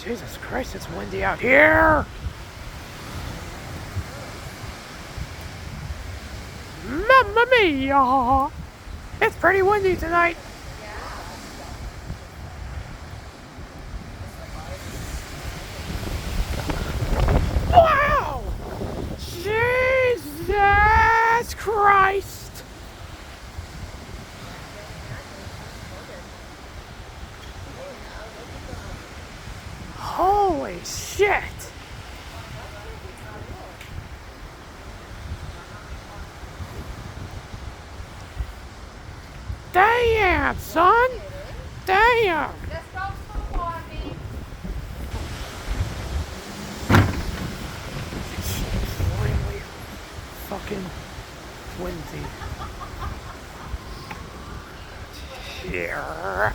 Jesus Christ, it's windy out here! Mamma mia! It's pretty windy tonight. Wow! Jesus Christ! Holy shit! Damn, son! Damn! Just go for walking. Extremely fucking windy. Here.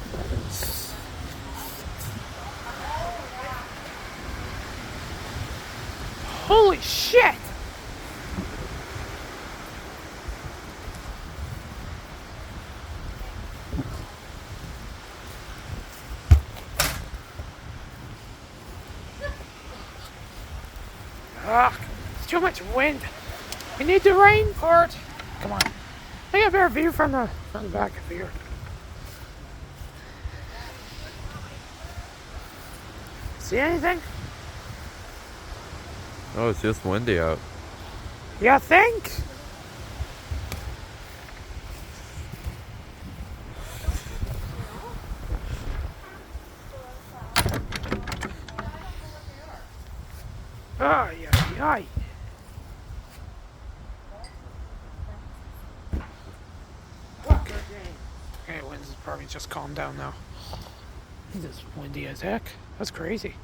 Holy shit! Ugh, it's too much wind. We need the rain for it. Come on. I got a better view from the back of here. See anything? Oh, it's just windy out. You think? Oh, yeah. Okay, wind's probably just calmed down now. It's just windy as heck. That's crazy.